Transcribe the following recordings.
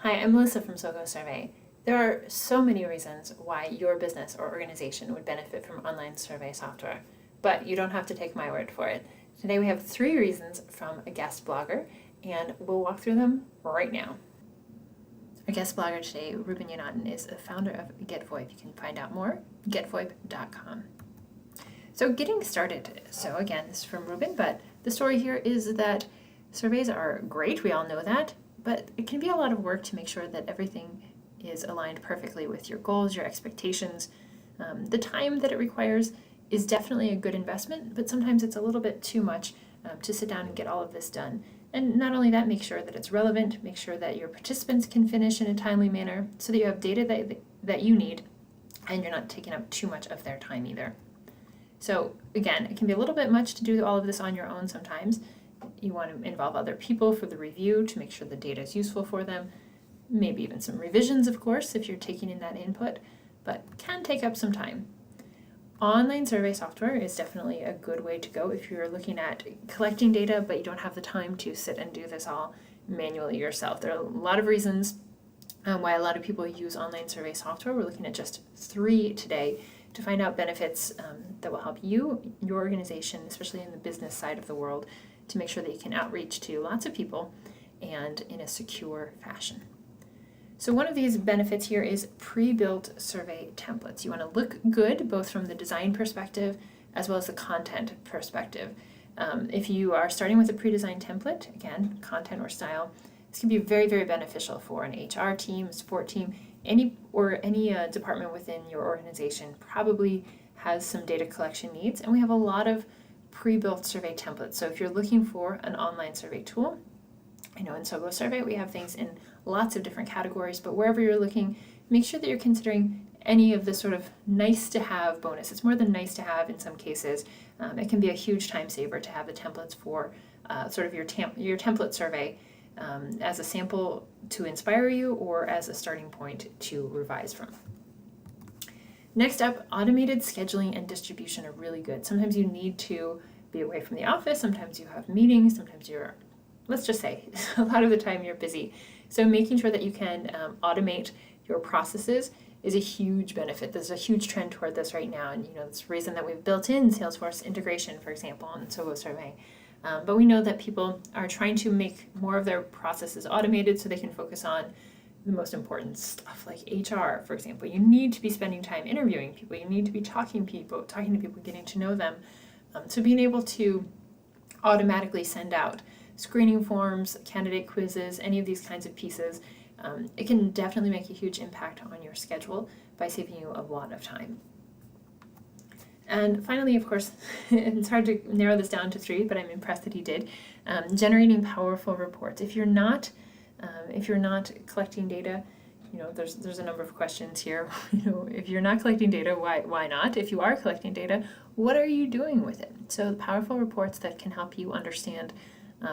Hi, I'm Melissa from SoGoSurvey. There are so many reasons why your business or organization would benefit from online survey software, but you don't have to take my word for it. Today we have 3 reasons from a guest blogger, and we'll walk through them right now. Our guest blogger today, Reuben Yonatan, is the founder of GetVOIP. You can find out more at getvoip.com. So getting started. So again, this is from Reuben, but the story here is that surveys are great, we all know that, but it can be a lot of work to make sure that everything is aligned perfectly with your goals, your expectations. The time that it requires is definitely a good investment, but sometimes it's a little bit too much to sit down and get all of this done. And not only that, make sure that it's relevant, make sure that your participants can finish in a timely manner so that you have data that you need and you're not taking up too much of their time either. So again, it can be a little bit much to do all of this on your own sometimes. You want to involve other people for the review to make sure the data is useful for them, maybe even some revisions, of course, if you're taking in that input, but can take up some time. Online survey software is definitely a good way to go if you're looking at collecting data, but you don't have the time to sit and do this all manually yourself. There are a lot of reasons why a lot of people use online survey software. We're looking at just 3 today to find out benefits that will help you, your organization, especially in the business side of the world, to make sure that you can outreach to lots of people and in a secure fashion. So one of these benefits here is pre-built survey templates. You want to look good both from the design perspective as well as the content perspective. If you are starting with a pre-designed template, again, content or style, this can be very, very beneficial for an HR team, a support team, any department within your organization probably has some data collection needs, and we have a lot of pre-built survey templates. So if you're looking for an online survey tool, I know in SoGoSurvey we have things in lots of different categories, but wherever you're looking, make sure that you're considering any of the sort of nice to have bonus. It's more than nice to have in some cases. It can be a huge time saver to have the templates for sort of your template survey as a sample to inspire you or as a starting point to revise from. Next up, automated scheduling and distribution are really good. Sometimes you need to be away from the office, sometimes you have meetings, sometimes let's just say, a lot of the time you're busy. So making sure that you can automate your processes is a huge benefit. There's a huge trend toward this right now, and it's the reason that we've built in Salesforce integration, for example, on SoGoSurvey. But we know that people are trying to make more of their processes automated so they can focus on the most important stuff like HR, for example. You need to be spending time interviewing people. You need to be talking to people, getting to know them. So being able to automatically send out screening forms, candidate quizzes, any of these kinds of pieces, it can definitely make a huge impact on your schedule by saving you a lot of time. And finally, of course, it's hard to narrow this down to 3, but I'm impressed that he did. Generating powerful reports. If you're not collecting data, there's a number of questions here. If you're not collecting data, why not? If you are collecting data, what are you doing with it? So the powerful reports that can help you understand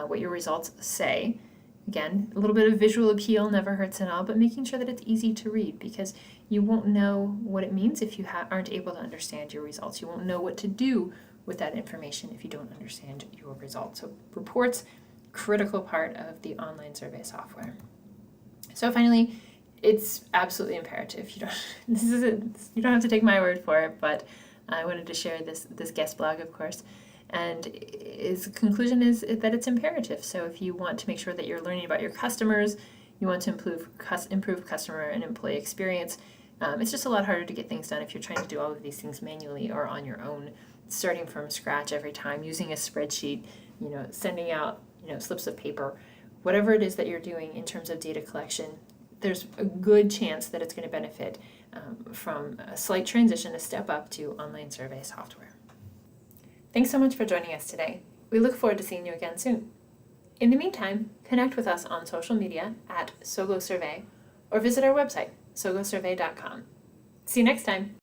what your results say. Again, a little bit of visual appeal never hurts at all, but making sure that it's easy to read, because you won't know what it means if you aren't able to understand your results. You won't know what to do with that information if you don't understand your results. So reports, critical part of the online survey software. So finally, it's absolutely imperative. You don't have to take my word for it, but I wanted to share this guest blog, of course. And his conclusion is that it's imperative. So if you want to make sure that you're learning about your customers, you want to improve customer and employee experience, it's just a lot harder to get things done if you're trying to do all of these things manually or on your own, starting from scratch every time, using a spreadsheet, sending out slips of paper. Whatever it is that you're doing in terms of data collection, there's a good chance that it's going to benefit from a slight transition, a step up to online survey software. Thanks so much for joining us today. We look forward to seeing you again soon. In the meantime, connect with us on social media at SoGoSurvey or visit our website, SoGoSurvey.com. See you next time.